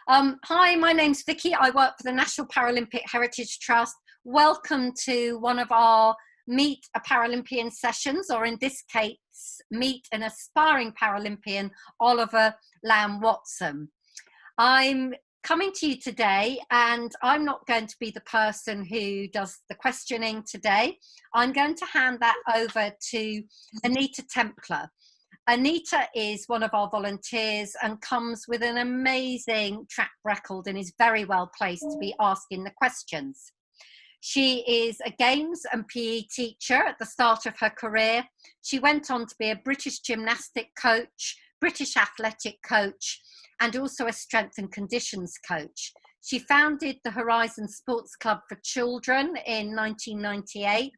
Hi, my name's Vicky. I work for the National Paralympic Heritage Trust. Welcome to one of our Meet a Paralympian sessions, or in this case, Meet an Aspiring Paralympian, Oliver Lam-Watson. I'm coming to you today, and I'm not going to be the person who does the questioning today. I'm going to hand that over to Anita Templar. Anita is one of our volunteers and comes with an amazing track record and is very well placed to be asking the questions. She is a games and PE teacher at the start of her career. She went on to be a British gymnastic coach, British athletic coach, and also a strength and conditions coach. She founded the Horizon Sports Club for Children in 1998,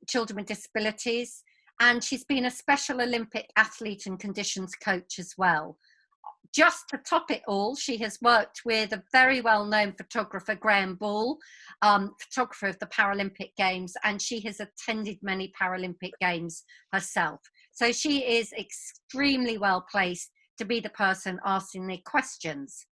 children with disabilities. And she's been a Special Olympic athlete and conditions coach as well. Just to top it all, she has worked with a very well-known photographer, Graham Ball, photographer of the Paralympic Games, and she has attended many Paralympic Games herself. So she is extremely well placed to be the person asking the questions.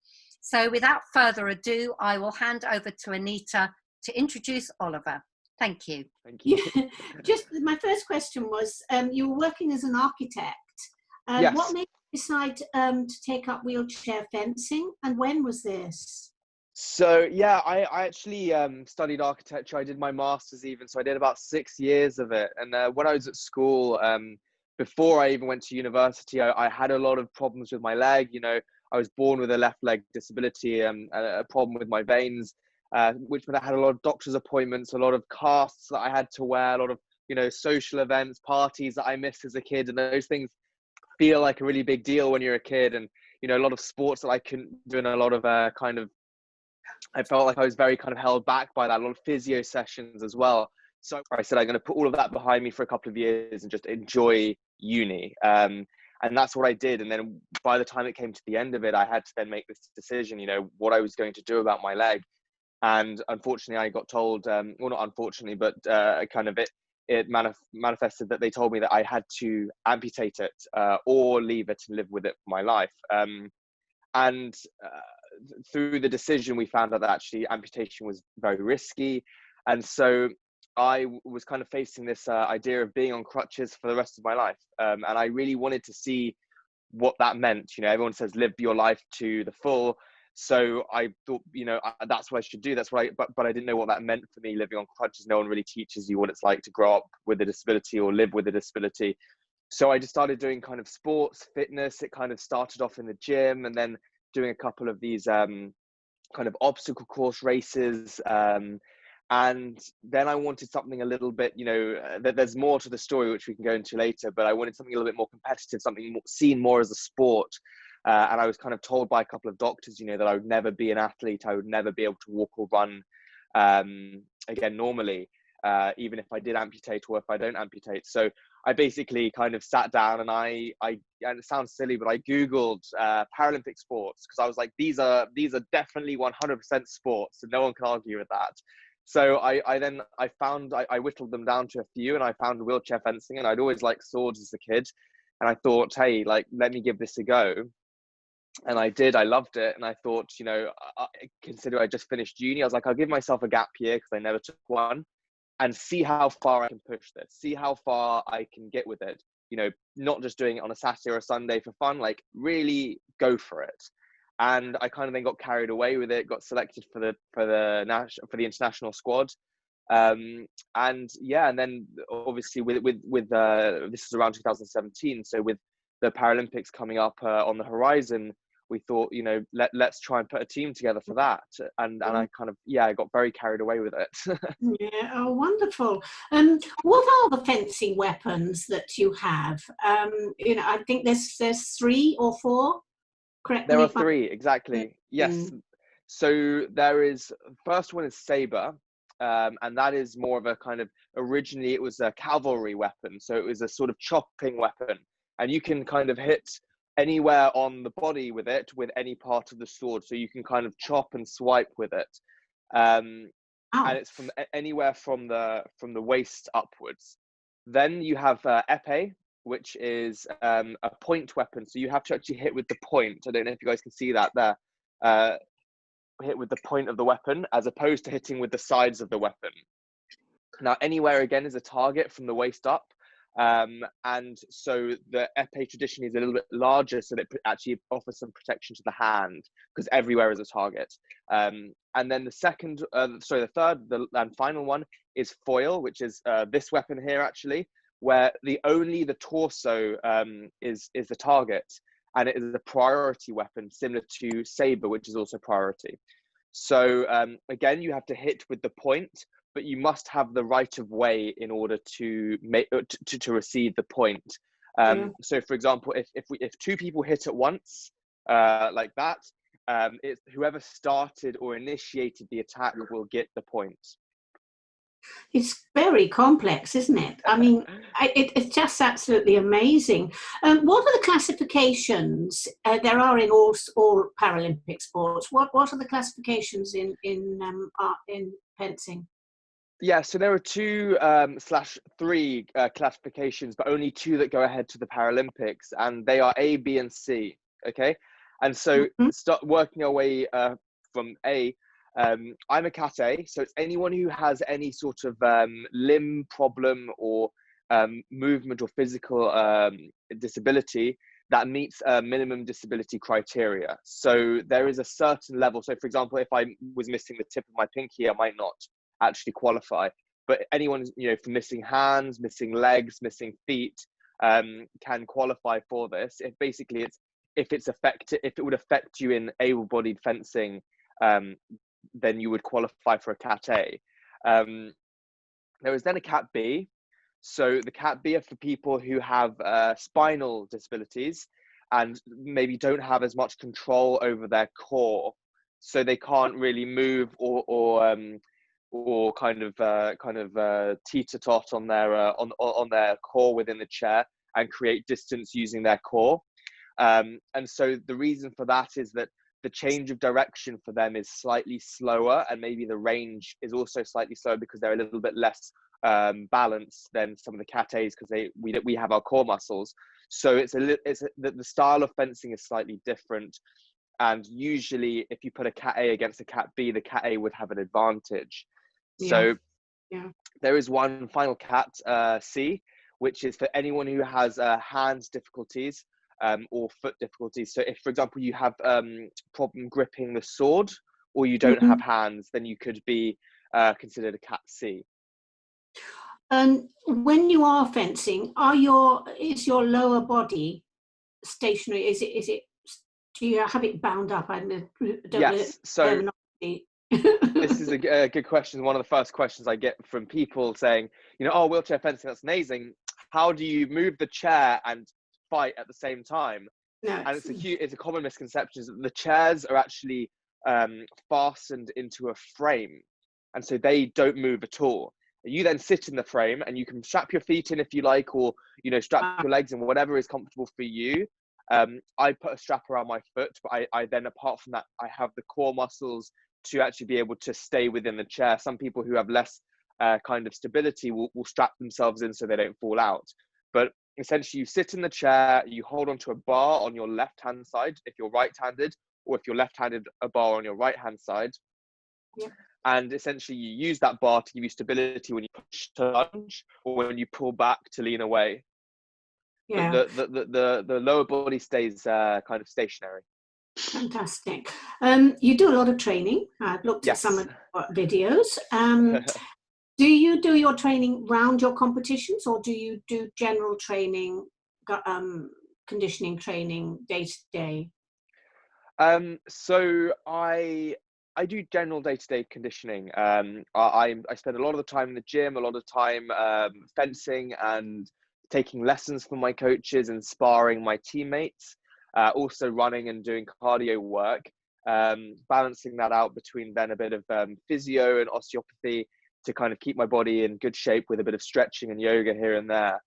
So without further ado, I will hand over to Anita to introduce Oliver. Thank you. Thank you. Yeah, just my first question was, you were working as an architect. Yes. What made you decide to take up wheelchair fencing, and when was this? So yeah, I actually studied architecture. I did my master's even, so I did about 6 years of it. And when I was at school, before I even went to university, I had a lot of problems with my leg. You know, I was born with a left leg disability, a problem with my veins. Which meant I had a lot of doctor's appointments, a lot of casts that I had to wear, a lot of, you know, social events, parties that I missed as a kid. And those things feel like a really big deal when you're a kid. And, you know, a lot of sports that I couldn't do, and a lot of I felt like I was very kind of held back by that, a lot of physio sessions as well. So I said, I'm going to put all of that behind me for a couple of years and just enjoy uni. And that's what I did. And then by the time it came to the end of it, I had to then make this decision, you know, what I was going to do about my leg. And unfortunately, I got told, well, not unfortunately, but it manifested that they told me that I had to amputate it or leave it and live with it for my life. And through the decision, we found out that actually amputation was very risky. And so I was kind of facing this idea of being on crutches for the rest of my life. And I really wanted to see what that meant. You know, everyone says live your life to the full. So I thought, you know, that's what I should do. But I didn't know what that meant for me living on crutches. No one really teaches you what it's like to grow up with a disability or live with a disability. So I just started doing kind of sports, fitness. It kind of started off in the gym, and then doing a couple of these kind of obstacle course races. And then I wanted something a little bit, you know, there's more to the story, which we can go into later, but I wanted something a little bit more competitive, something more, seen more as a sport. And I was kind of told by a couple of doctors, you know, that I would never be an athlete. I would never be able to walk or run again normally, even if I did amputate or if I don't amputate. So I basically kind of sat down and and it sounds silly, but I Googled Paralympic sports, because I was like, these are definitely 100% sports, and no one can argue with that. So I whittled them down to a few, and I found wheelchair fencing, and I'd always liked swords as a kid. And I thought, hey, like, let me give this a go. And I did. I loved it. And I thought, you know, consider I just finished uni. I was like, I'll give myself a gap year, because I never took one, and see how far I can push this, see how far I can get with it. You know, not just doing it on a Saturday or a Sunday for fun, like really go for it. And I kind of then got carried away with it, got selected for the international squad. And yeah, and then obviously with this is around 2017. So with the Paralympics coming up on the horizon, we thought, you know, let's try and put a team together for that. And I kind of, yeah, I got very carried away with it. Yeah, oh, wonderful. What are the fencing weapons that you have? You know, I think there's 3 or 4. Correct. There are 3, exactly. Yes. So there is, first one is saber. And that is more of a kind of, originally it was a cavalry weapon. So it was a sort of chopping weapon. And you can kind of hit anywhere on the body with it, with any part of the sword. So you can kind of chop and swipe with it. And it's from anywhere from the waist upwards. Then you have épée, which is a point weapon. So you have to actually hit with the point. I don't know if you guys can see that there. hit with the point of the weapon as opposed to hitting with the sides of the weapon. Now, anywhere again is a target from the waist up. And so the épée traditionally is a little bit larger so that it actually offers some protection to the hand because everywhere is a target. And then the third and final one is foil, which is this weapon here actually, where the torso is the target, and it is a priority weapon similar to saber, which is also priority. So again, you have to hit with the point, but you must have the right of way in order to make to receive the point. So, for example, if two people hit at once, like that, it's whoever started or initiated the attack will get the point. It's very complex, isn't it? I mean, it's just absolutely amazing. What are the classifications there are in all Paralympic sports? What are the classifications in fencing? Yeah, so there are 2/3 classifications, but only 2 that go ahead to the Paralympics, and they are A, B, and C. Okay, and so start working our way from A. I'm a Cat A, so it's anyone who has any sort of limb problem or movement or physical disability that meets minimum disability criteria. So there is a certain level. So, for example, if I was missing the tip of my pinky, I might not actually qualify, but anyone for missing hands, missing legs, missing feet can qualify for this. If it would affect you in able-bodied fencing, then you would qualify for a Cat A. There is then a Cat B. So the Cat B are for people who have spinal disabilities and maybe don't have as much control over their core, so they can't really move or kind of teeter-tot on their core within the chair and create distance using their core. And so the reason for that is that the change of direction for them is slightly slower, and maybe the range is also slightly slower because they're a little bit less balanced than some of the Cat A's because we have our core muscles. So the style of fencing is slightly different. And usually if you put a Cat A against a Cat B, the Cat A would have an advantage. So there is one final Cat C, which is for anyone who has hands difficulties or foot difficulties. So if, for example, you have problem gripping the sword or you don't have hands, then you could be considered a Cat C. When you are fencing, is your lower body stationary? Do you have it bound up? Yes. So this is a good question. One of the first questions I get from people saying, oh, wheelchair fencing, that's amazing. How do you move the chair and fight at the same time? No. And it's a common misconception is that the chairs are actually fastened into a frame, and so they don't move at all. You then sit in the frame and you can strap your feet in if you like, or strap your legs in, whatever is comfortable for you. I put a strap around my foot, but I then, apart from that, I have the core muscles to actually be able to stay within the chair. Some people who have less kind of stability will strap themselves in so they don't fall out. But essentially, you sit in the chair, you hold onto a bar on your left-hand side if you're right-handed, or if you're left-handed, a bar on your right-hand side. Yeah. And essentially, you use that bar to give you stability when you push to lunge or when you pull back to lean away. Yeah. The lower body stays kind of stationary. Fantastic. You do a lot of training. I've looked at some of the videos. Do you do your training round your competitions, or do you do general training, conditioning training day to day? So I do general day-to-day conditioning. I spend a lot of the time in the gym, a lot of time fencing and taking lessons from my coaches and sparring my teammates, also running and doing cardio work, balancing that out between then a bit of physio and osteopathy to kind of keep my body in good shape with a bit of stretching and yoga here and there.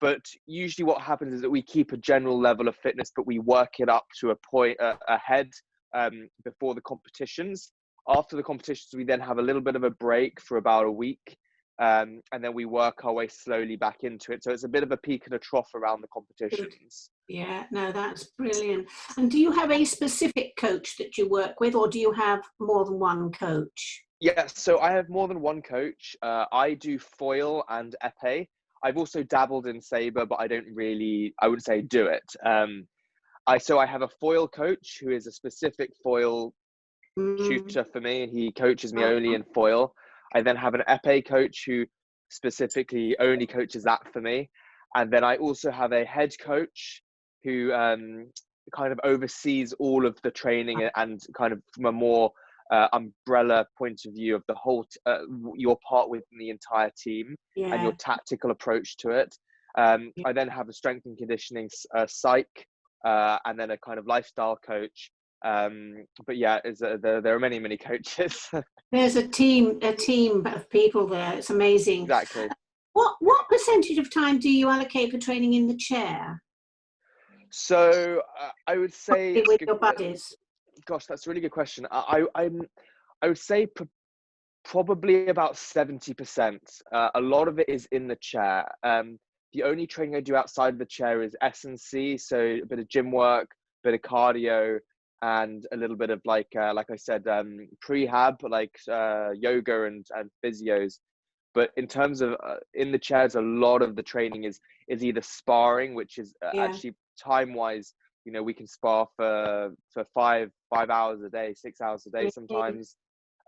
But usually what happens is that we keep a general level of fitness, but we work it up to a point ahead before the competitions. After the competitions, we then have a little bit of a break for about a week, and then we work our way slowly back into it. So it's a bit of a peak and a trough around the competitions. Yeah, no, that's brilliant. And do you have a specific coach that you work with, or do you have more than one coach? Yeah, so I have more than one coach. I do foil and épée. I've also dabbled in saber, but I wouldn't say do it. I have a foil coach who is a specific foil tutor for me, and he coaches me only in foil. I then have an épée coach who specifically only coaches that for me. And then I also have a head coach who kind of oversees all of the training and kind of from a more umbrella point of view of the whole, your part within the entire team and your tactical approach to it. I then have a strength and conditioning psych, and then a kind of lifestyle coach. But yeah, there are many coaches. There's a team of people there. It's amazing. Exactly. What percentage of time do you allocate for training in the chair? So I would say with your buddies. Gosh, that's a really good question. I would say probably about 70%. A lot of it is in the chair. The only training I do outside of the chair is S&C, so a bit of gym work, a bit of cardio, and a little bit of like I said, prehab, like yoga and physios. But in terms of in the chairs, a lot of the training is either sparring, which is actually time-wise, you know, we can spar for 5 hours a day, 6 hours a day sometimes,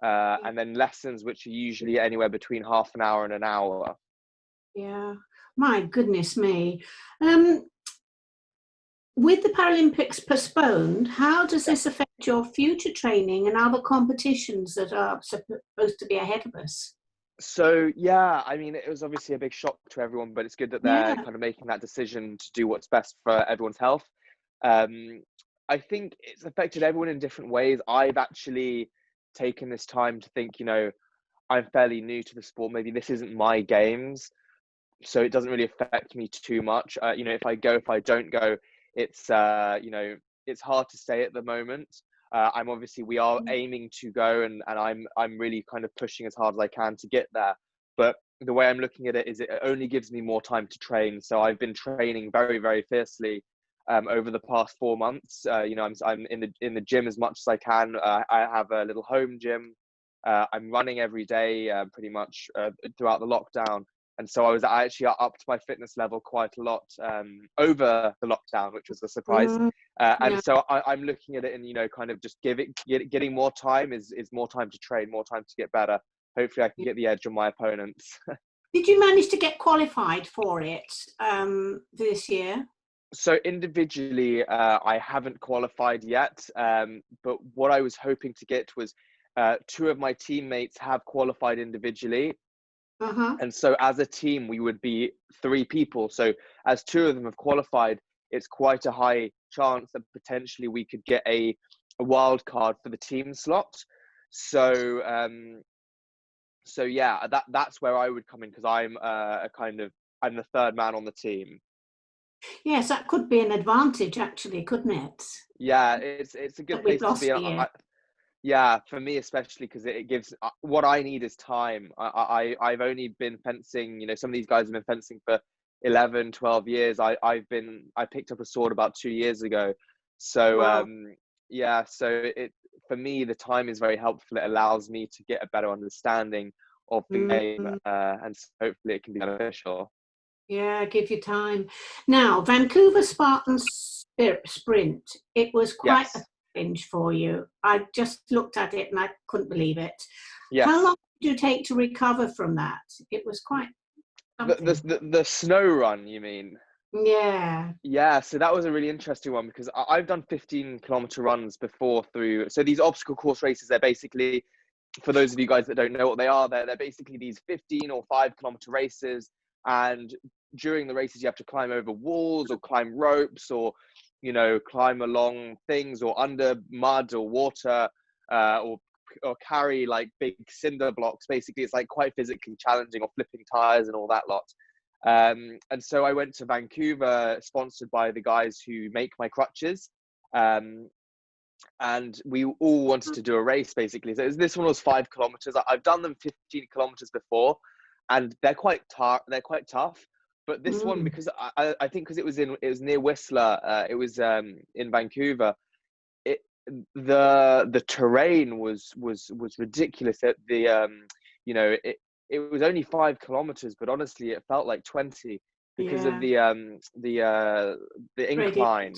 and then lessons, which are usually anywhere between half an hour and an hour. Yeah, my goodness me. With the Paralympics postponed, how does this affect your future training and other competitions that are supposed to be ahead of us? So, yeah, I mean, it was obviously a big shock to everyone, but it's good that they're kind of making that decision to do what's best for everyone's health. I think it's affected everyone in different ways. I've actually taken this time to think, you know, I'm fairly new to the sport. Maybe this isn't my games, so it doesn't really affect me too much. You know, if I don't go, it's, you know, it's hard to say at the moment. We are aiming to go, and I'm really kind of pushing as hard as I can to get there. But the way I'm looking at it is it only gives me more time to train. So I've been training very, very fiercely over the past 4 months. You know, I'm in the gym as much as I can. I have a little home gym. I'm running every day, pretty much throughout the lockdown. And so I actually upped my fitness level quite a lot over the lockdown, which was a surprise. And so I'm looking at it and, you know, kind of just getting more time is more time to train, more time to get better. Hopefully I can get the edge on my opponents. Did you manage to get qualified for it this year? So individually, I haven't qualified yet. But what I was hoping to get was 2 of my teammates have qualified individually. And so as a team, we would be 3 people. So as 2 of them have qualified, it's quite a high chance that potentially we could get a wild card for the team slot. So, so yeah, that's where I would come in, because I'm I'm the 3rd man on the team. Yes, that could be an advantage, actually, couldn't it? Yeah, it's a good place to be. Yeah, for me especially, because it gives what I need is time. I've only been fencing, you know, some of these guys have been fencing for 11, 12 years. I picked up a sword about 2 years ago. So yeah, so for me the time is very helpful. It allows me to get a better understanding of the game, and so hopefully it can be beneficial. Yeah, give you time. Now, Vancouver Spartans sprint, it was quite a challenge for you. I just looked at it and I couldn't believe it. Yes. How long did you take to recover from that? It was quite something. The snow run, you mean? Yeah. Yeah, so that was a really interesting one, because I've done 15-kilometer runs before through. So these obstacle course races, they're basically, for those of you guys that don't know what they are, they're basically these 15 or 5-kilometer races. And during the races, you have to climb over walls or climb ropes, or, you know, climb along things, or under mud or water, or carry like big cinder blocks. Basically, it's like quite physically challenging, or flipping tires and all that lot. And so I went to Vancouver, sponsored by the guys who make my crutches. And we all wanted to do a race, basically. So this one was 5 kilometers. I've done them 15 kilometers before, and they're quite tough. But this one, because I think because it was near Whistler, it was in Vancouver. The terrain was ridiculous. It was only 5 kilometers, but honestly, it felt like 20 because of the incline.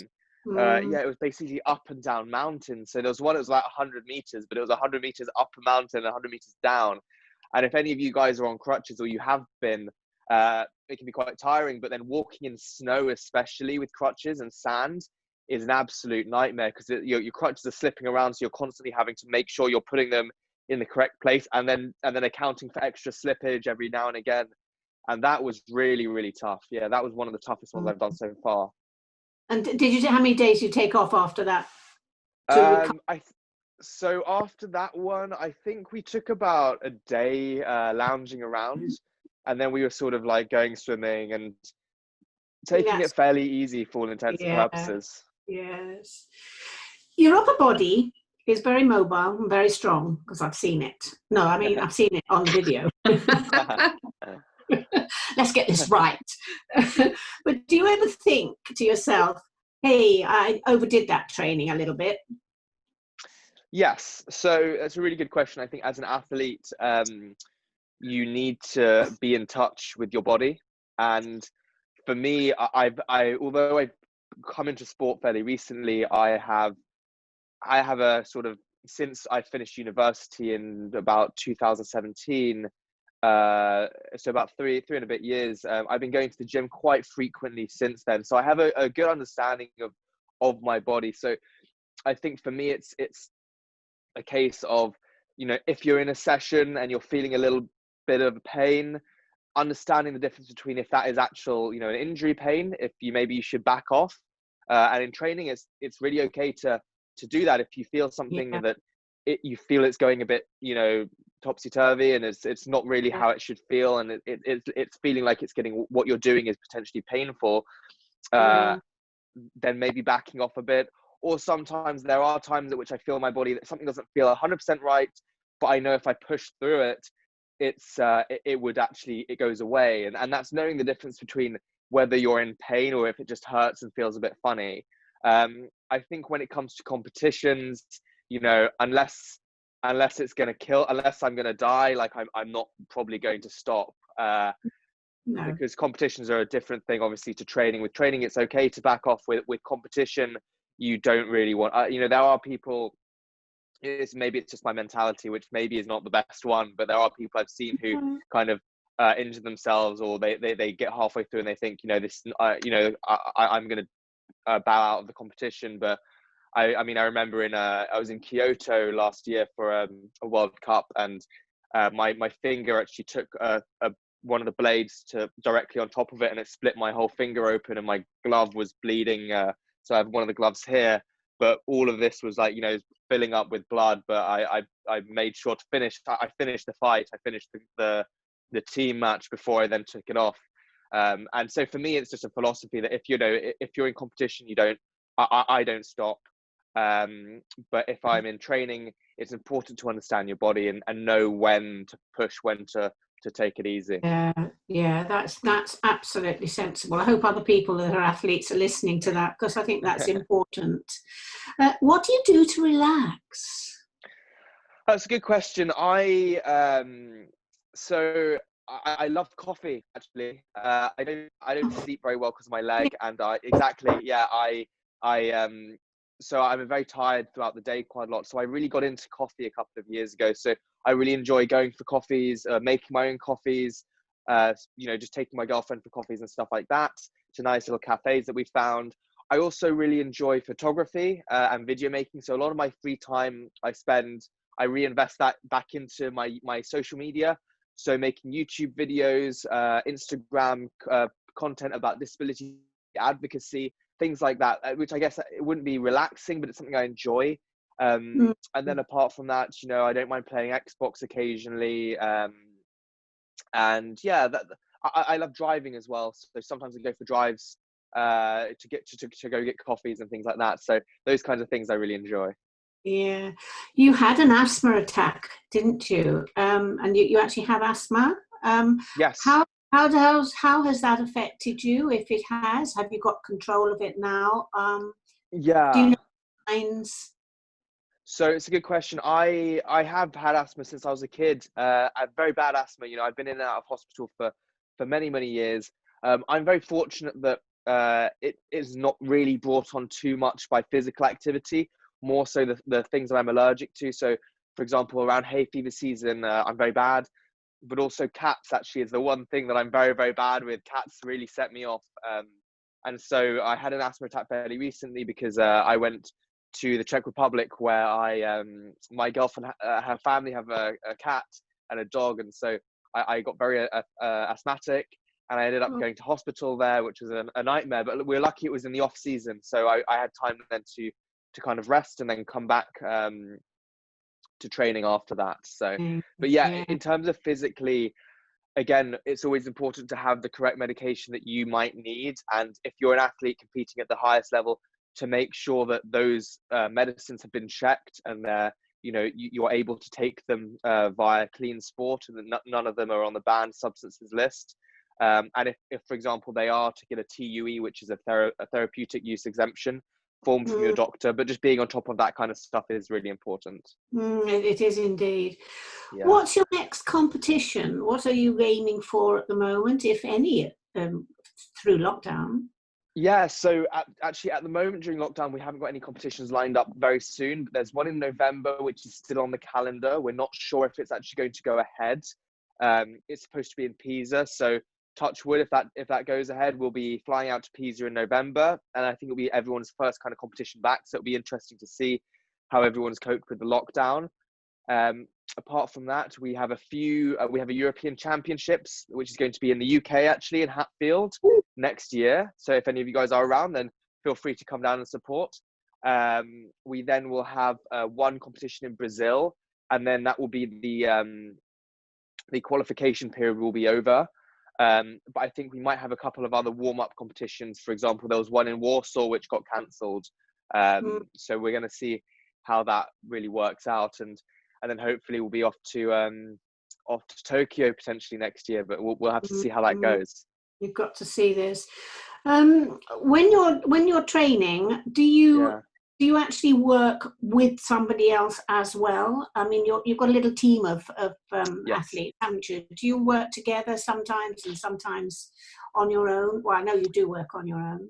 It was basically up and down mountains. So there was one that was like 100 meters, but it was 100 meters up a mountain, 100 meters down. And if any of you guys are on crutches or you have been, it can be quite tiring. But then walking in snow, especially with crutches and sand, is an absolute nightmare because your crutches are slipping around, so you're constantly having to make sure you're putting them in the correct place, and then accounting for extra slippage every now and again. And that was really, really tough. Yeah, that was one of the toughest ones I've done so far. And did you say how many days you take off after that? So after that one, I think we took about a day lounging around, and then we were sort of like going swimming and taking it fairly easy for all intents and purposes. Yes. Your upper body is very mobile and very strong, because I've seen it. No, I mean, I've seen it on video. Let's get this right. But do you ever think to yourself, hey, I overdid that training a little bit? Yes. So that's a really good question. I think as an athlete, you need to be in touch with your body. And for me, although I've come into sport fairly recently, I have a sort of, since I finished university in about 2017, so about three and a bit years, I've been going to the gym quite frequently since then. So I have a good understanding of my body. So I think for me, it's a case of, if you're in a session and you're feeling a little bit of pain, understanding the difference between if that is actual, an injury pain, if maybe you should back off. And in training, it's really okay to do that if you feel something that you feel it's going a bit, topsy-turvy, and it's not really how it should feel, and it's feeling like it's getting, what you're doing is potentially painful, then maybe backing off a bit. Or sometimes there are times at which I feel my body that something doesn't feel 100% right, but I know if I push through it, it goes away. And that's knowing the difference between whether you're in pain or if it just hurts and feels a bit funny. I think when it comes to competitions, unless it's going to kill, unless I'm going to die, like I'm not probably going to stop. No. Because competitions are a different thing, obviously, to training. With training, it's okay to back off. With competition, you don't really want, there are people, maybe it's just my mentality, which maybe is not the best one, but there are people I've seen who kind of injure themselves, or they get halfway through and they think, I'm going to bow out of the competition. But I remember I was in Kyoto last year for a World Cup, and my finger actually took one of the blades directly on top of it, and it split my whole finger open, and my glove was bleeding. So I have one of the gloves here, but all of this was like, filling up with blood. But I made sure to finish. I finished the fight. I finished the team match before I then took it off. And so for me, it's just a philosophy that if you're in competition, I don't stop. But if I'm in training, it's important to understand your body and know when to push, when to take it easy. Yeah, that's absolutely sensible. I hope other people that are athletes are listening to that, because I think that's important. What do you do to relax? That's a good question. I love coffee, actually. I don't sleep very well because of my leg, and so I'm very tired throughout the day quite a lot. So I really got into coffee a couple of years ago. So I really enjoy going for coffees, making my own coffees, just taking my girlfriend for coffees and stuff like that, to nice little cafes that we found. I also really enjoy photography and video making. So a lot of my free time I reinvest that back into my social media. So making YouTube videos, Instagram content about disability advocacy, things like that, which I guess it wouldn't be relaxing, but it's something I enjoy. And then apart from that, I don't mind playing Xbox occasionally. I love driving as well. So sometimes I go for drives to go get coffees and things like that. So those kinds of things I really enjoy. Yeah, you had an asthma attack, didn't you? And you actually have asthma. Yes. How has that affected you? If it has, have you got control of it now? Do you Yeah. know signs? So it's a good question. I have had asthma since I was a kid. I have very bad asthma. You know, I've been in and out of hospital for many years. I'm very fortunate that it is not really brought on too much by physical activity, more so the things that I'm allergic to. So, for example, around hay fever season, I'm very bad. But also cats actually is the one thing that I'm very bad with. Cats really set me off. And so I had an asthma attack fairly recently because I went to the Czech Republic where my girlfriend, her family have a cat and a dog. And so I got very asthmatic, and I ended up going to hospital there, which was a nightmare. But we're lucky it was in the off season. So I had time then to kind of rest and then come back to training after that. So, but yeah, in terms of physically, again, it's always important to have the correct medication that you might need. And if you're an athlete competing at the highest level, to make sure that those medicines have been checked and you're able to take them via clean sport, and that none of them are on the banned substances list. And if, for example, they are, to get a TUE, which is a therapeutic use exemption form from your doctor. But just being on top of that kind of stuff is really important. It is indeed. Yeah. What's your next competition? What are you aiming for at the moment, if any, through lockdown? Yeah, so actually at the moment during lockdown, we haven't got any competitions lined up very soon. But there's one in November, which is still on the calendar. We're not sure if it's actually going to go ahead. It's supposed to be in Pisa, so touch wood, if that goes ahead, we'll be flying out to Pisa in November, and I think it'll be everyone's first kind of competition back. So it'll be interesting to see how everyone's coped with the lockdown. Apart from that, we have we have a European Championships, which is going to be in the UK actually, in Hatfield next year. So if any of you guys are around, then feel free to come down and support. We then will have one competition in Brazil, and then that will be the qualification period will be over. But I think we might have a couple of other warm-up competitions. For example, there was one in Warsaw which got cancelled. So we're going to see how that really works out, and then hopefully we'll be off to Tokyo potentially next year. But we'll have to see how that goes. You've got to see this. When you're training, do you actually work with somebody else as well? I mean, you've got a little team of athletes, haven't you? Do you work together sometimes and sometimes on your own? Well, I know you do work on your own.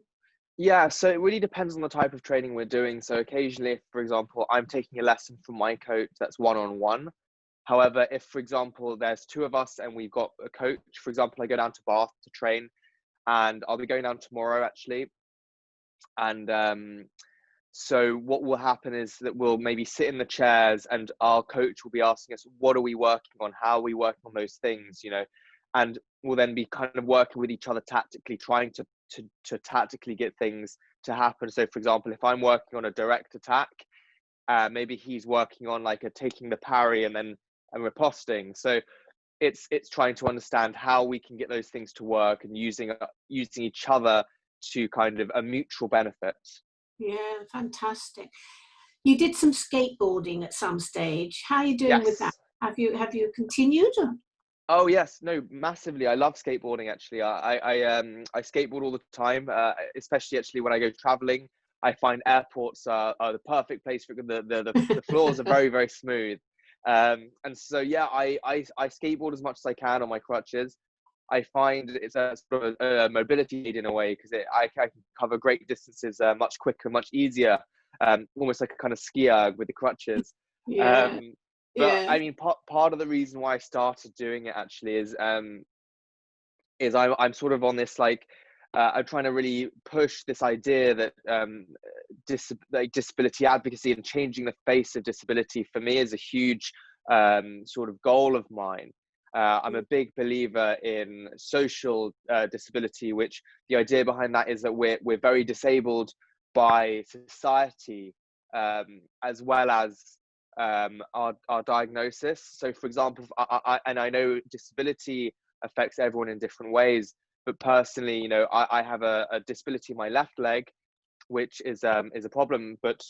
Yeah, so it really depends on the type of training we're doing. So occasionally, if, for example, I'm taking a lesson from my coach, that's one-on-one. However, if, for example, there's two of us and we've got a coach, for example, I go down to Bath to train, and I'll be going down tomorrow actually. And so what will happen is that we'll maybe sit in the chairs, and our coach will be asking us, what are we working on? How are we working on those things, And we'll then be kind of working with each other tactically, trying to tactically get things to happen. So, for example, if I'm working on a direct attack, maybe he's working on like taking the parry and riposting. So it's trying to understand how we can get those things to work, and using each other to kind of a mutual benefit. Yeah, fantastic. You did some skateboarding at some stage. How are you doing with that? Have you continued? Oh yes, no, massively. I love skateboarding actually. I skateboard all the time, especially actually when I go traveling. I find airports are the perfect place for the floors are very smooth. And so yeah, I skateboard as much as I can on my crutches. I find it's a sort of a mobility aid in a way, because I can cover great distances much quicker, much easier, almost like a kind of skier with the crutches. But I mean, part of the reason why I started doing it actually is I'm sort of on this I'm trying to really push this idea that disability advocacy and changing the face of disability for me is a huge sort of goal of mine. I'm a big believer in social disability, which the idea behind that is that we're very disabled by society, as well as our diagnosis. So, for example, I know disability affects everyone in different ways, but personally, I have a disability in my left leg, which is a problem. But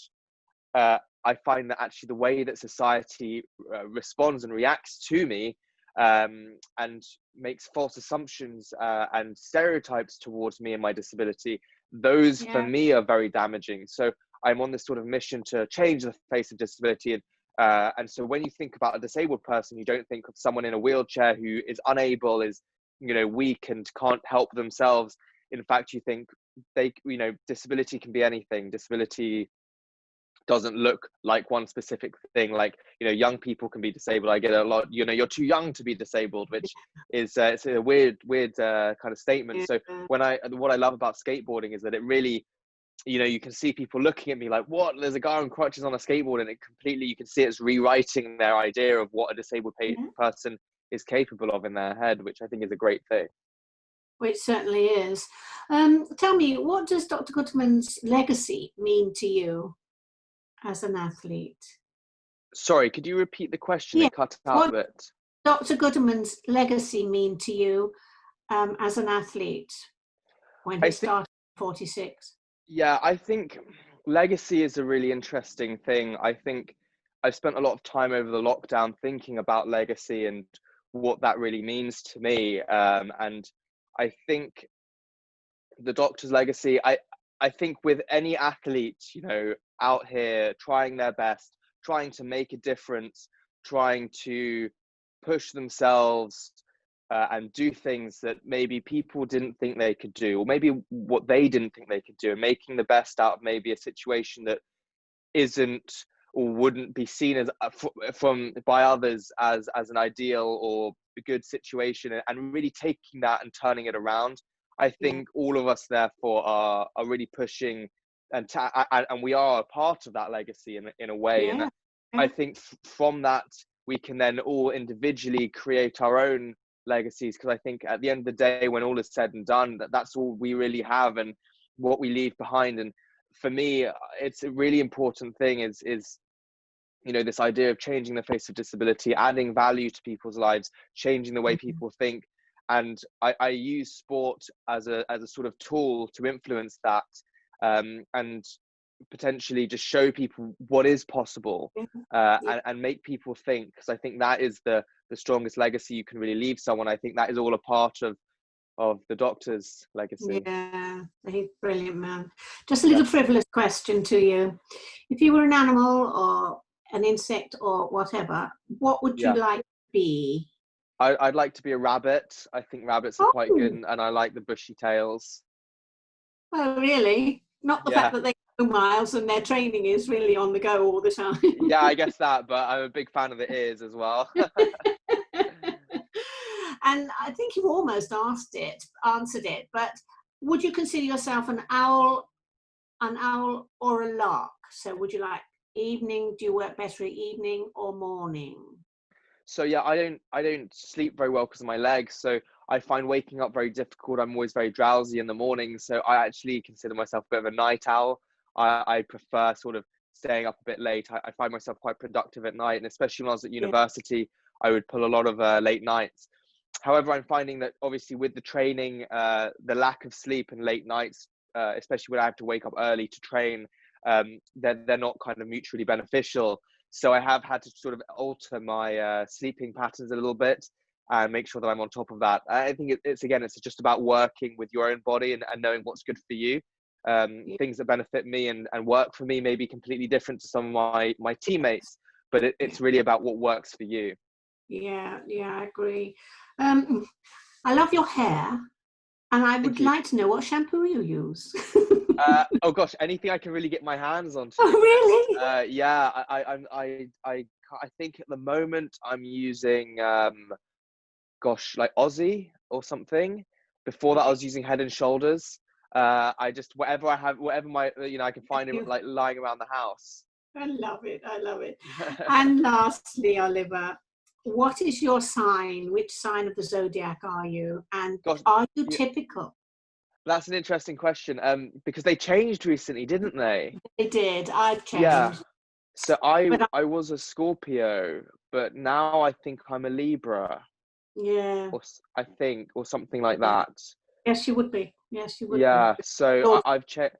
I find that actually the way that society responds and reacts to me and makes false assumptions and stereotypes towards me and my disability, those for me are very damaging. So I'm on this sort of mission to change the face of disability. And so when you think about a disabled person, you don't think of someone in a wheelchair who is unable, is, you know, weak and can't help themselves. In fact, you think they, you know, disability can be anything. Disability doesn't look like one specific thing. Like, you know, young people can be disabled. I get a lot, you know, you're too young to be disabled, which is it's a weird kind of statement. So what I love about skateboarding is that it really, you know, you can see people looking at me like, what, there's a guy on crutches on a skateboard, and it completely, you can see it's rewriting their idea of what a disabled person is capable of in their head, which I think is a great thing. Well, it certainly is. Tell me, what does Dr. Goodman's legacy mean to you as an athlete? Sorry, could you repeat the question? It cut out a bit. Dr. Goodman's legacy mean to you as an athlete when he started in 46? Yeah, I think legacy is a really interesting thing. I think I've spent a lot of time over the lockdown thinking about legacy and what that really means to me. And I think the doctor's legacy, I think with any athlete, you know, out here trying their best, trying to make a difference, trying to push themselves and do things that maybe people didn't think they could do, or maybe what they didn't think they could do, and making the best out of maybe a situation that isn't or wouldn't be seen as by others as an ideal or a good situation, and really taking that and turning it around. I think all of us therefore are really pushing and we are a part of that legacy in a way. And I think from that we can then all individually create our own legacies, because I think at the end of the day, when all is said and done, that's all we really have and what we leave behind. And for me, it's a really important thing is you know, this idea of changing the face of disability, adding value to people's lives, changing the way people think. And I use sport as a sort of tool to influence that, and potentially just show people what is possible, and make people think, because I think that is the strongest legacy you can really leave someone. I think that is all a part of the doctor's legacy. Yeah, he's brilliant, man. Just a little frivolous question to you. If you were an animal or an insect or whatever, what would you like to be? I'd like to be a rabbit. I think rabbits are quite good, and I like the bushy tails. Oh, really? Not the fact that they go miles and their training is really on the go all the time. Yeah, I guess that, but I'm a big fan of the ears as well. And I think you've almost answered it, but would you consider yourself an owl or a lark? So would you like evening? Do you work better at evening or morning? So yeah, I don't sleep very well because of my legs. So I find waking up very difficult. I'm always very drowsy in the morning. So I actually consider myself a bit of a night owl. I prefer sort of staying up a bit late. I find myself quite productive at night, and especially when I was at university, I would pull a lot of late nights. However, I'm finding that obviously with the training, the lack of sleep and late nights, especially when I have to wake up early to train, they're not kind of mutually beneficial. So I have had to sort of alter my sleeping patterns a little bit and make sure that I'm on top of that. I think it's just about working with your own body and knowing what's good for you. Things that benefit me and work for me may be completely different to some of my teammates, but it's really about what works for you. Yeah, I agree. I love your hair, and I would like to know what shampoo you use. Oh gosh, anything I can really get my hands on. Oh really? Yeah, I think at the moment I'm using like Aussie or something. Before that I was using Head and Shoulders. I just whatever my I can find it like lying around the house. I love it. And lastly, Oliver, what is your sign? Which sign of the zodiac are you? And are you typical? That's an interesting question, because they changed recently, didn't they? They did. I've changed. Yeah. So I was a Scorpio, but now I think I'm a Libra. Yeah. Or something like that. Yes, you would be. Yeah. So I've checked.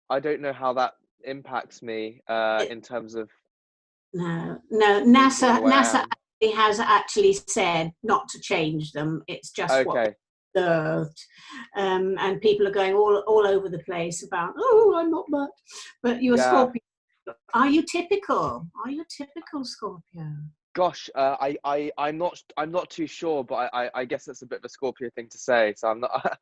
I don't know how that impacts me in terms of. No. NASA he has actually said not to change them. It's just what they observed. And people are going all over the place about, oh, I'm not much. But you're Scorpio. Are you typical? Are you typical Scorpio? Gosh, I'm not too sure, but I guess that's a bit of a Scorpio thing to say. So I'm not.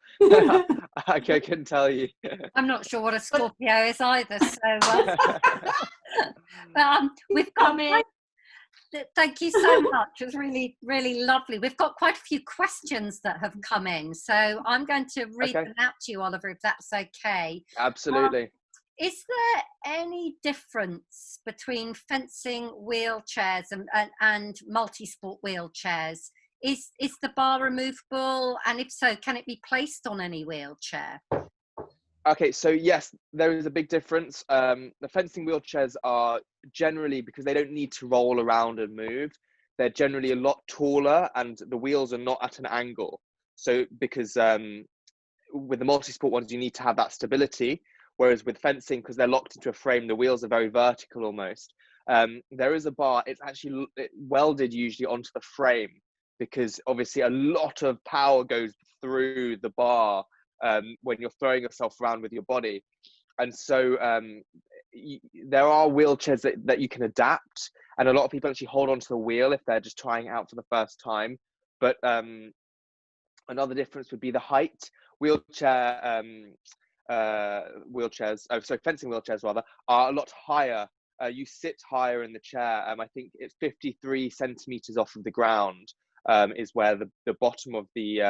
I couldn't tell you. I'm not sure what a Scorpio is either. So, but we've got. Thank you so much. It was really, really lovely. We've got quite a few questions that have come in, so I'm going to read them out to you, Oliver, if that's okay. Absolutely. Is there any difference between fencing wheelchairs and multi-sport wheelchairs? Is the bar removable? And if so, can it be placed on any wheelchair? Okay, so yes, there is a big difference. The fencing wheelchairs are generally, because they don't need to roll around and move, they're generally a lot taller and the wheels are not at an angle. So because with the multi-sport ones, you need to have that stability. Whereas with fencing, because they're locked into a frame, the wheels are very vertical almost. There is a bar, it's actually welded usually onto the frame, because obviously a lot of power goes through the bar when you're throwing yourself around with your body. And so there are wheelchairs that you can adapt, and a lot of people actually hold onto the wheel if they're just trying it out for the first time. But another difference would be the height. Fencing wheelchairs rather are a lot higher. You sit higher in the chair. I think it's 53 centimeters off of the ground is where the bottom of the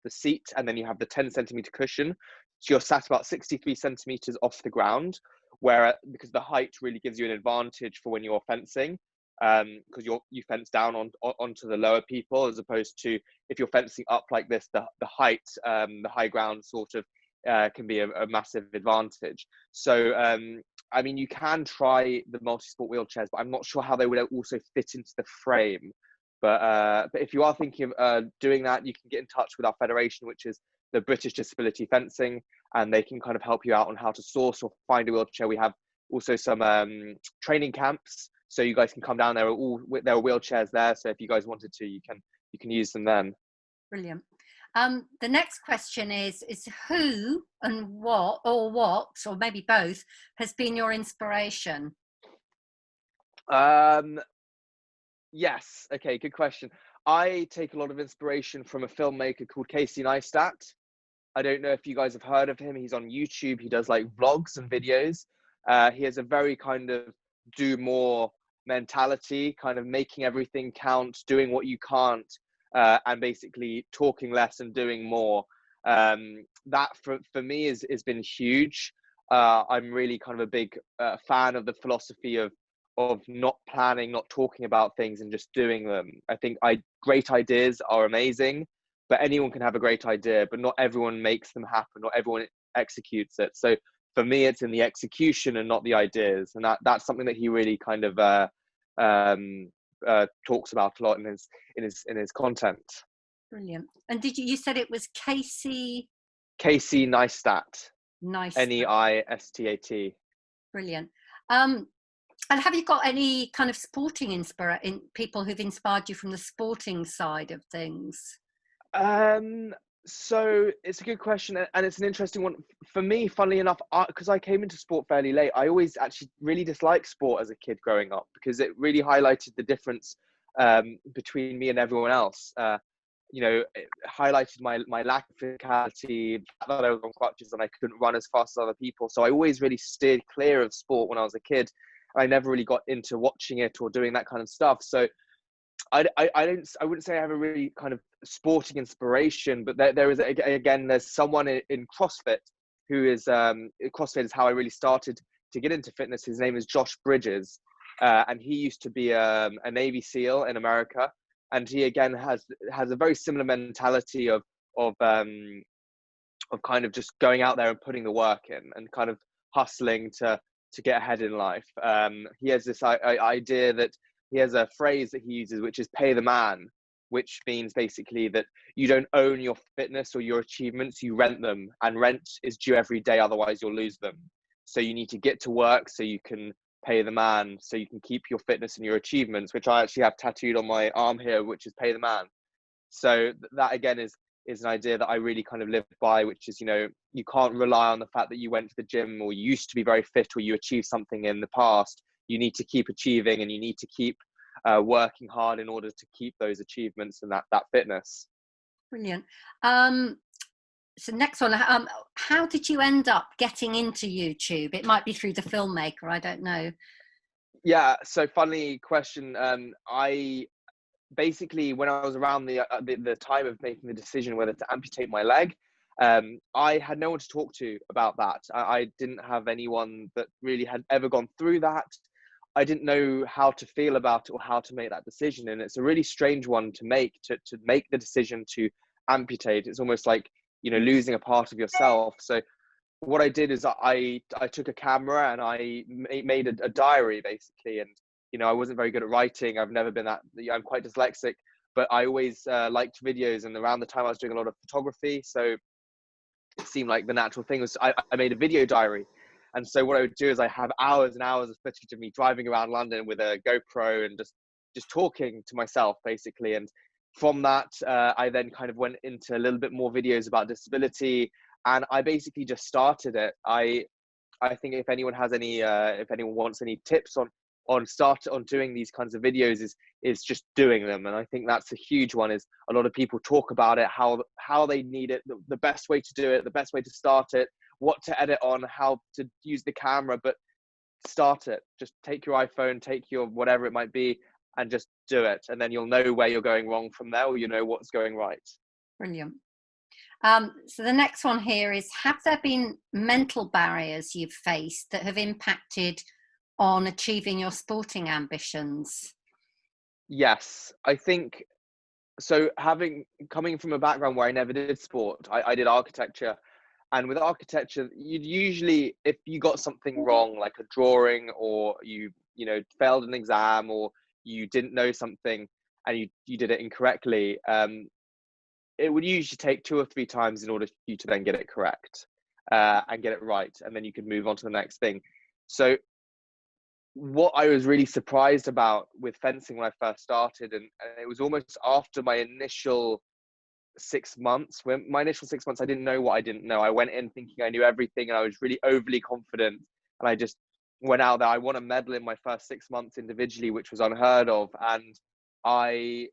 seat, and then you have the 10 centimeter cushion. So you're sat about 63 centimeters off the ground, because the height really gives you an advantage for when you're fencing, because you fence down onto the lower people, as opposed to if you're fencing up like this, the height, the high ground sort of can be a massive advantage. So I mean, you can try the multi-sport wheelchairs, but I'm not sure how they would also fit into the frame. But if you are thinking of doing that, you can get in touch with our federation, which is the British Disability Fencing, and they can kind of help you out on how to source or find a wheelchair. We have also some training camps, so you guys can come down. There are wheelchairs there, so if you guys wanted to, you can use them then. Brilliant. The next question is who and what, or maybe both, has been your inspiration? Yes. Okay, good question. I take a lot of inspiration from a filmmaker called Casey Neistat. I don't know if you guys have heard of him. He's on YouTube. He does like vlogs and videos. He has a very kind of do more mentality, kind of making everything count, doing what you can't, and basically talking less and doing more. That for me has been huge. I'm really kind of a big fan of the philosophy of not planning, not talking about things, and just doing them. I think great ideas are amazing, but anyone can have a great idea, but not everyone makes them happen, not everyone executes it. So for me, it's in the execution and not the ideas, and that's something that he really kind of talks about a lot in his content. Brilliant. And you said it was Casey Neistat. Neistat. Neistat. Brilliant. And have you got any kind of sporting people who've inspired you from the sporting side of things? So it's a good question, and it's an interesting one for me. Funnily enough, because I came into sport fairly late, I always actually really disliked sport as a kid growing up, because it really highlighted the difference between me and everyone else. It highlighted my lack of physicality, that I was on crutches and I couldn't run as fast as other people. So I always really steered clear of sport when I was a kid. I never really got into watching it or doing that kind of stuff. So I wouldn't say I have a really kind of sporting inspiration, but there's someone in CrossFit who is CrossFit is how I really started to get into fitness. His name is Josh Bridges, and he used to be a Navy SEAL in America, and he again has a very similar mentality of kind of just going out there and putting the work in and kind of hustling to get ahead in life. He has this idea that he has a phrase that he uses, which is pay the man, which means basically that you don't own your fitness or your achievements, you rent them, and rent is due every day, otherwise you'll lose them. So you need to get to work so you can pay the man, so you can keep your fitness and your achievements, which I actually have tattooed on my arm here, which is pay the man. So that again is an idea that I really kind of live by, which is, you know, you can't rely on the fact that you went to the gym or you used to be very fit or you achieved something in the past. You need to keep achieving, and you need to keep working hard in order to keep those achievements and that fitness. Brilliant. So next one, how did you end up getting into YouTube? It might be through the filmmaker, I don't know. Yeah, so funny question. I basically, when I was around the time of making the decision whether to amputate my leg, I had no one to talk to about that. I didn't have anyone that really had ever gone through that. I didn't know how to feel about it or how to make that decision. And it's a really strange one to make the decision to amputate. It's almost like, you know, losing a part of yourself. So what I did is I took a camera and I made a diary, basically. And, you know, I wasn't very good at writing. I've never been I'm quite dyslexic, but I always liked videos. And around the time I was doing a lot of photography, so it seemed like the natural thing was I made a video diary. And so what I would do is I have hours and hours of footage of me driving around London with a GoPro and just talking to myself, basically. And from that, I then kind of went into a little bit more videos about disability, and I basically just started it. I think if anyone has any, if anyone wants any tips on doing these kinds of videos, is just doing them. And I think that's a huge one. Is a lot of people talk about it, how they need it, the best way to do it, the best way to start it, what to edit on, how to use the camera, but start it. Just take your iPhone, take your whatever it might be, and just do it. And then you'll know where you're going wrong from there, or you know what's going right. Brilliant. So the next one here is, have there been mental barriers you've faced that have impacted on achieving your sporting ambitions? Yes, I think so. Coming from a background where I never did sport, I did architecture. And with architecture, you'd usually, if you got something wrong, like a drawing, or you failed an exam, or you didn't know something and you did it incorrectly, it would usually take 2 or 3 times in order for you to then get it correct and get it right, and then you could move on to the next thing. So what I was really surprised about with fencing when I first started, and it was almost after my initial 6 months, I didn't know what I didn't know. I went in thinking I knew everything, and I was really overly confident, and I just went out there. I won a medal in my first 6 months individually, which was unheard of, and I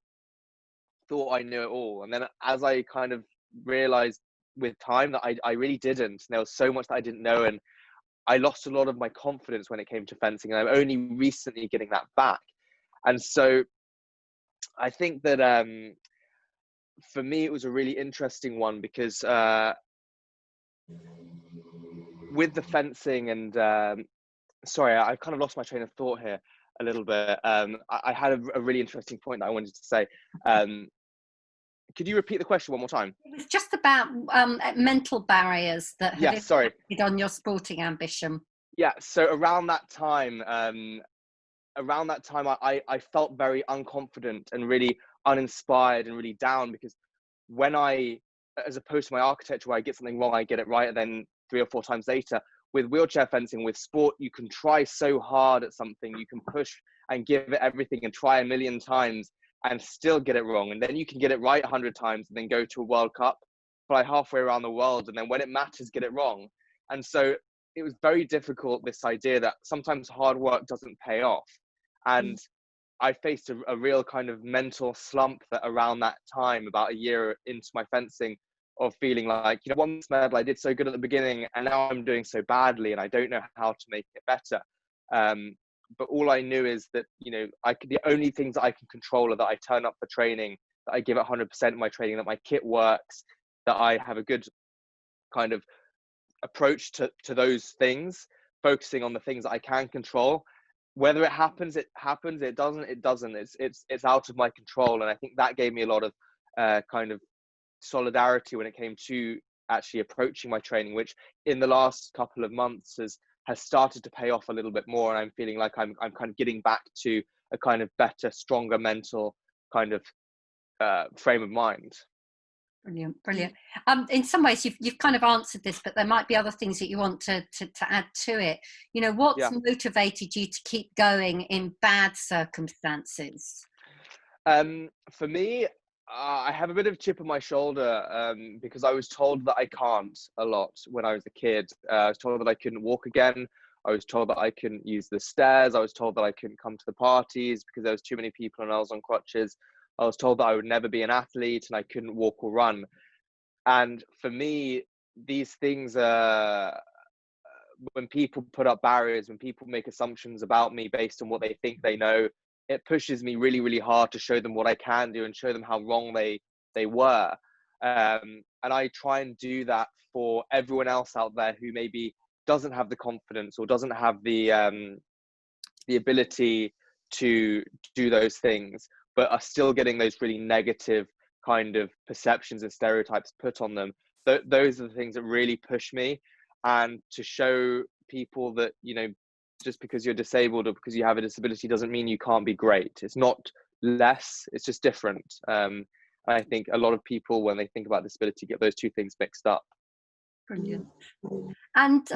thought I knew it all. And then as I kind of realized with time that I really didn't, and there was so much that I didn't know, and I lost a lot of my confidence when it came to fencing, and I'm only recently getting that back. And so I think that for me, it was a really interesting one, because with the fencing and sorry, I kind of lost my train of thought here a little bit. I had a really interesting point that I wanted to say. Could you repeat the question one more time? It was just about mental barriers that have impacted on your sporting ambition. Yeah, so around that time, I felt very unconfident and really uninspired and really down, because when as opposed to my architecture where I get something wrong, I get it right, and then 3 or 4 times later, with wheelchair fencing, with sport, you can try so hard at something, you can push and give it everything and try a million times and still get it wrong. And then you can get it right 100 times and then go to a World Cup, fly halfway around the world, and then when it matters, get it wrong. And so it was very difficult, this idea that sometimes hard work doesn't pay off. And I faced a real kind of mental slump that around that time, about a year into my fencing, of feeling like, won this medal, I did so good at the beginning, and now I'm doing so badly, and I don't know how to make it better. But all I knew is that, the only things that I can control are that I turn up for training, that I give it 100% of my training, that my kit works, that I have a good kind of approach to those things, focusing on the things that I can control. Whether it happens, it happens. It doesn't, it doesn't. It's out of my control. And I think that gave me a lot of kind of solidarity when it came to actually approaching my training, which in the last couple of months has started to pay off a little bit more. And I'm feeling like I'm kind of getting back to a kind of better, stronger mental kind of frame of mind. Brilliant, brilliant. In some ways, you've kind of answered this, but there might be other things that you want to add to it. You know, what's motivated you to keep going in bad circumstances? For me, I have a bit of a chip on my shoulder because I was told that I can't a lot when I was a kid. I was told that I couldn't walk again. I was told that I couldn't use the stairs. I was told that I couldn't come to the parties because there was too many people and I was on crutches. I was told that I would never be an athlete and I couldn't walk or run. And for me, these things when people put up barriers, when people make assumptions about me based on what they think they know, it pushes me really, really hard to show them what I can do and show them how wrong they were. And I try and do that for everyone else out there who maybe doesn't have the confidence or doesn't have the ability to do those things, but are still getting those really negative kind of perceptions and stereotypes put on them. Those are the things that really push me. And to show people that, you know, just because you're disabled or because you have a disability doesn't mean you can't be great. It's not less, it's just different. I think a lot of people, when they think about disability, get those two things mixed up. Brilliant. And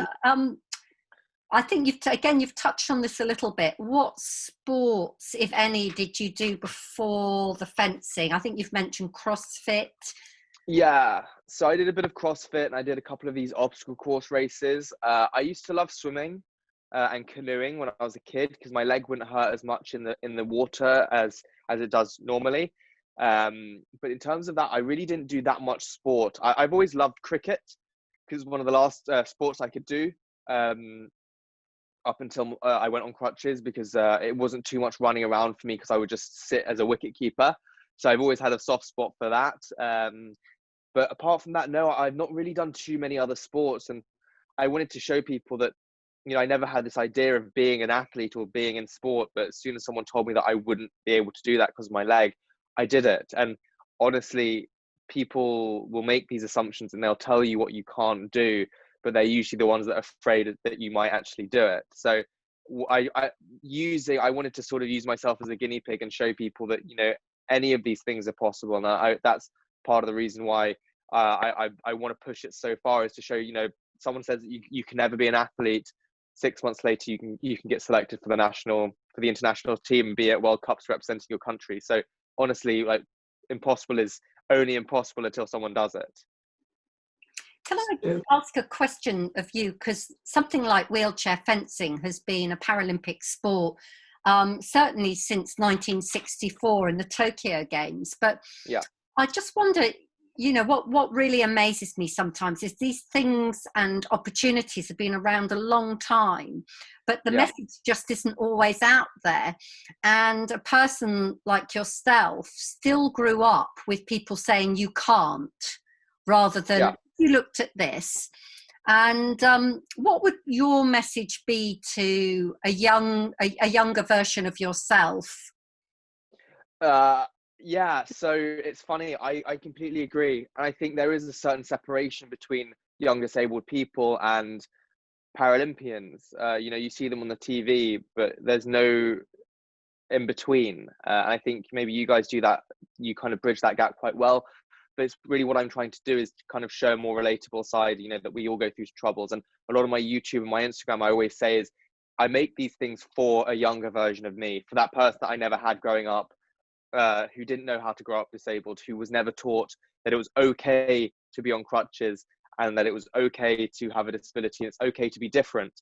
I think you've touched on this a little bit. What sports, if any, did you do before the fencing? I think you've mentioned CrossFit. Yeah, so I did a bit of CrossFit and I did a couple of these obstacle course races. I used to love swimming and canoeing when I was a kid because my leg wouldn't hurt as much in the water as it does normally. But in terms of that, I really didn't do that much sport. I've always loved cricket because it's one of the last sports I could do up until I went on crutches because it wasn't too much running around for me because I would just sit as a wicket keeper. So I've always had a soft spot for that. But apart from that, no, I've not really done too many other sports. And I wanted to show people that, you know, I never had this idea of being an athlete or being in sport. But as soon as someone told me that I wouldn't be able to do that because of my leg, I did it. And honestly, people will make these assumptions and they'll tell you what you can't do, but they're usually the ones that are afraid that you might actually do it. So I wanted to sort of use myself as a guinea pig and show people that, you know, any of these things are possible. And that's part of the reason why I want to push it so far, is to show, you know, someone says that you can never be an athlete. 6 months later, you can get selected for the international team and be at World Cups representing your country. So honestly, like, impossible is only impossible until someone does it. Can I ask a question of you? Because something like wheelchair fencing has been a Paralympic sport, certainly since 1964 in the Tokyo Games. But yeah, I just wonder, you know, what really amazes me sometimes is these things and opportunities have been around a long time, but the message just isn't always out there. And a person like yourself still grew up with people saying you can't, rather than you looked at this. And what would your message be to a younger version of yourself? Yeah, so it's funny. I completely agree. And I think there is a certain separation between young disabled people and Paralympians. You know, you see them on the TV, but there's no in between. And I think maybe you guys do that. You kind of bridge that gap quite well. But it's really what I'm trying to do is kind of show a more relatable side, you know, that we all go through troubles. And a lot of my YouTube and my Instagram, I always say is I make these things for a younger version of me, for that person that I never had growing up, who didn't know how to grow up disabled, who was never taught that it was okay to be on crutches and that it was okay to have a disability and it's okay to be different.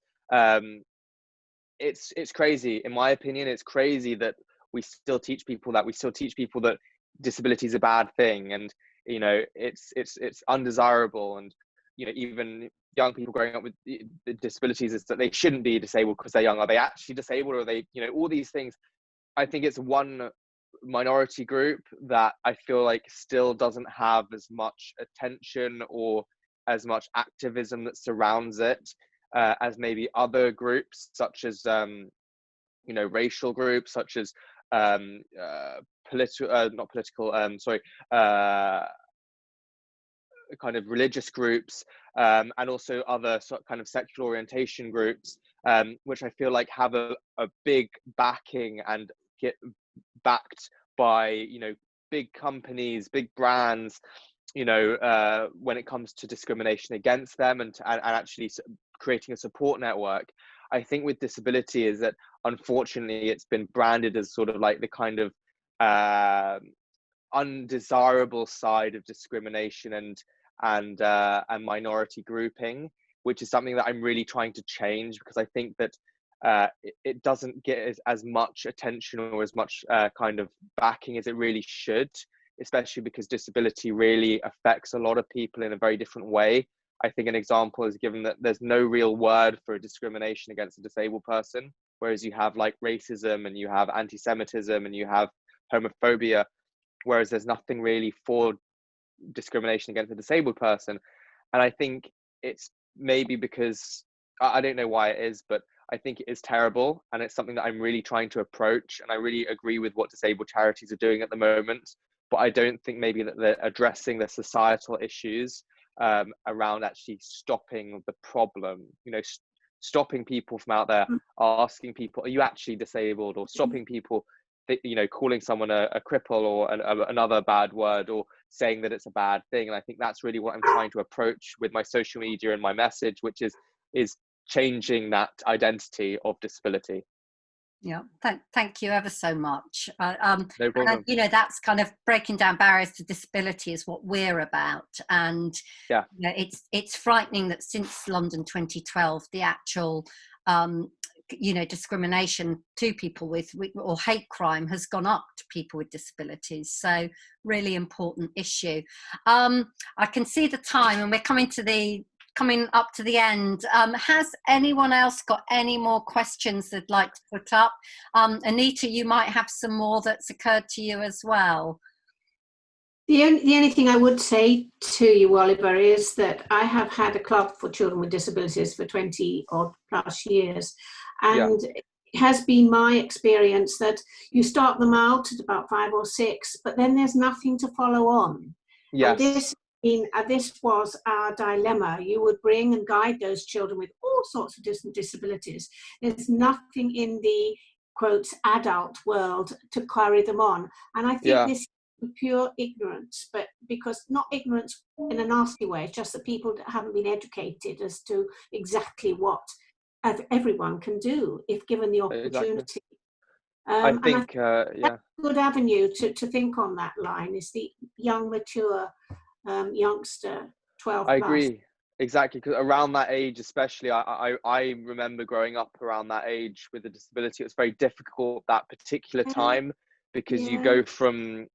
It's crazy. In my opinion, it's crazy that we still teach people that disability is a bad thing, and you know, it's undesirable. And you know, even young people growing up with disabilities, is that they shouldn't be disabled because they're young. Are they actually disabled, or are they, you know, all these things. I think it's one minority group that I feel like still doesn't have as much attention or as much activism that surrounds it as maybe other groups, such as you know, racial groups, such as kind of religious groups, and also other kind of sexual orientation groups, which I feel like have a big backing and get backed by, you know, big companies, big brands, when it comes to discrimination against them and actually creating a support network. I think with disability is that unfortunately it's been branded as sort of like the kind of undesirable side of discrimination and minority grouping, which is something that I'm really trying to change, because I think that it doesn't get as much attention or as much kind of backing as it really should, especially because disability really affects a lot of people in a very different way. I think an example is given that there's no real word for discrimination against a disabled person, whereas you have like racism and you have anti-Semitism and you have homophobia, whereas there's nothing really for discrimination against a disabled person. And I think it's maybe because, I don't know why it is, but I think it is terrible, and it's something that I'm really trying to approach, and I really agree with what disabled charities are doing at the moment, but I don't think maybe that they're addressing the societal issues around actually stopping the problem, stopping people from out there asking people, are you actually disabled, or stopping people calling someone a cripple or another bad word, or saying that it's a bad thing. And I think that's really what I'm trying to approach with my social media and my message, which is changing that identity of disability. Yeah, thank you ever so much. No problem. And, that's kind of breaking down barriers to disability is what we're about. And yeah, it's frightening that since London 2012, the actual discrimination to people with or hate crime has gone up to people with disabilities. So really important issue. I can see the time, and we're coming up to the end. Has anyone else got any more questions they'd like to put up? Anita, you might have some more that's occurred to you as well. The only thing I would say to you, Oliver, is that I have had a club for children with disabilities for 20 odd plus years. And it has been my experience that you start them out at about 5 or 6, but then there's nothing to follow on. Yes. And this was our dilemma. You would bring and guide those children with all sorts of different disabilities. There's nothing in the, quotes, adult world to carry them on. And I think this is pure ignorance, but because not ignorance in a nasty way, it's just that people haven't been educated as to exactly what everyone can do if given the opportunity. I think a good avenue to think on that line is the young, mature youngster, 12 I plus. agree, exactly, because around that age especially, I remember growing up around that age with a disability. It was very difficult that particular time, because you go from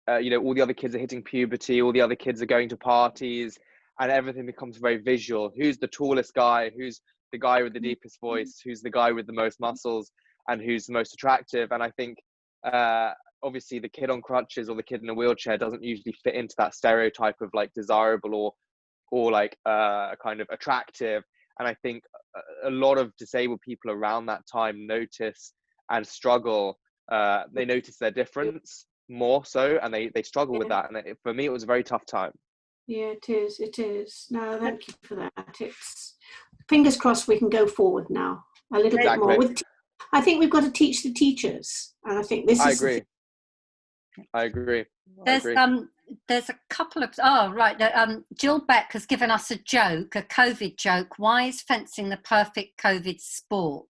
all the other kids are hitting puberty, all the other kids are going to parties, and everything becomes very visual. Who's the tallest guy? Who's the guy with the deepest voice? Who's the guy with the most muscles? And who's the most attractive? And I think obviously the kid on crutches or the kid in a wheelchair doesn't usually fit into that stereotype of like desirable or like kind of attractive. And I think a lot of disabled people around that time notice and struggle. They notice their difference more so, and they struggle with that. And for me, it was a very tough time. Yeah, it is. No, thank you for that. It's fingers crossed we can go forward now a little bit more. I think we've got to teach the teachers, and I think this is. I agree. There's a couple of Jill Beck has given us a joke, a COVID joke. Why is fencing the perfect COVID sport?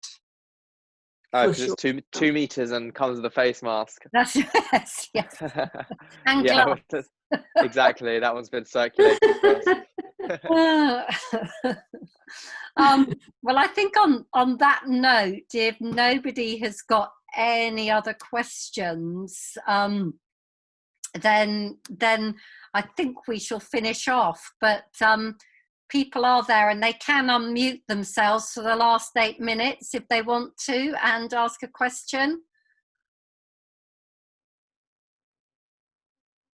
Oh, because it's 2 meters and comes with a face mask. That's yes. And gloves. Exactly. That one's been circulating for us. Well, I think on that note, if nobody has got any other questions, then I think we shall finish off. But people are there, and they can unmute themselves for the last 8 minutes if they want to and ask a question.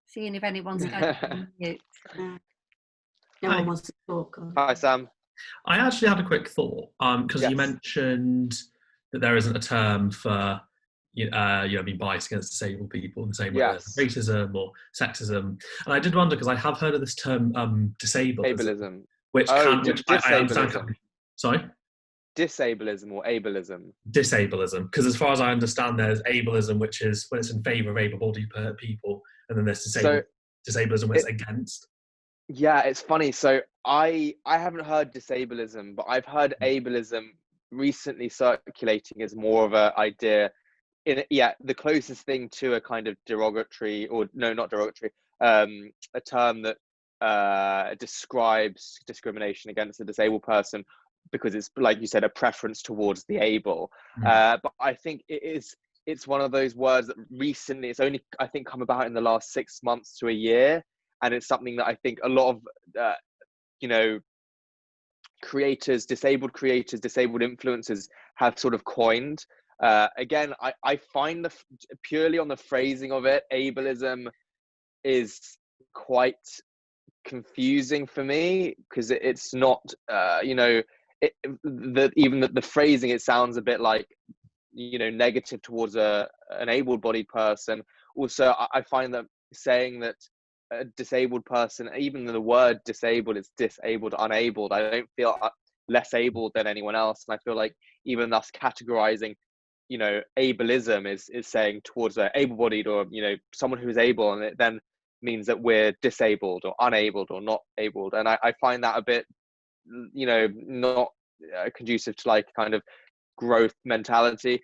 Seeing if anyone's going to unmute. No one wants to talk. Hi, Sam. I actually had a quick thought, because you mentioned that there isn't a term for being biased against disabled people in the same way as racism or sexism. And I did wonder, because I have heard of this term disableism, which I understand. Sorry? Disableism or ableism? Disableism, because as far as I understand, there's ableism, which is when it's in favour of able-bodied people, and then there's disableism when it's against. Yeah, it's funny. So I haven't heard disableism, but I've heard ableism recently circulating as more of a idea. The closest thing to a kind of derogatory, or no, not derogatory, a term that describes discrimination against a disabled person, because it's, like you said, a preference towards the able. But I think it's one of those words that recently, it's only, I think, come about in the last 6 months to a year, and it's something that I think a lot of creators, disabled influencers have sort of coined. Again, I find purely on the phrasing of it, ableism is quite confusing for me, because it's not, even the phrasing, it sounds a bit like, negative towards an able-bodied person. Also, I find that saying that a disabled person, even the word disabled, is disabled, unabled, I don't feel less able than anyone else. And I feel like even us categorizing, ableism is saying towards an able-bodied, or someone who is able, and it then means that we're disabled or unabled or not abled. And I find that a bit, not conducive to like kind of growth mentality.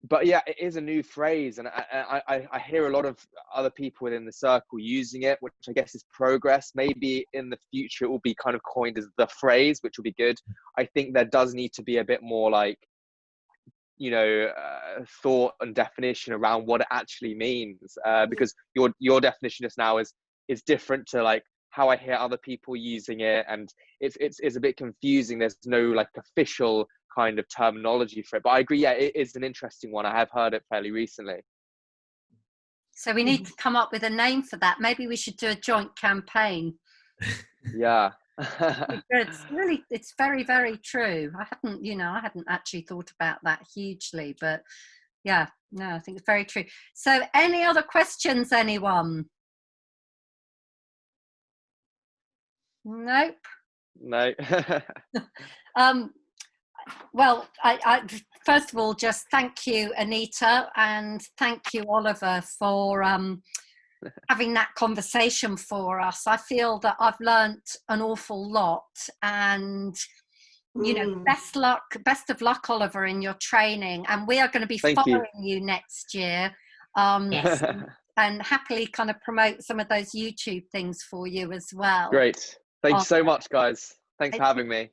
But yeah, it is a new phrase, and I hear a lot of other people within the circle using it, which I guess is progress. Maybe in the future it will be kind of coined as the phrase, which will be good. I think there does need to be a bit more like, thought and definition around what it actually means, because your definition just now is different to like how I hear other people using it, and it's a bit confusing. There's no like official kind of terminology for it, but I agree, yeah, it is an interesting one. I have heard it fairly recently. So we need to come up with a name for that. Maybe we should do a joint campaign. Yeah. It's very, very true. I hadn't actually thought about that hugely, but yeah, no, I think it's very true. So any other questions, anyone? Nope. No. Well, I first of all, just thank you, Anita, and thank you, Oliver, for having that conversation for us. I feel that I've learnt an awful lot, and best of luck, Oliver, in your training. And we are going to be following you next year. Yes. And happily kind of promote some of those YouTube things for you as well. Great. Thank you so much, guys. Thanks for having me.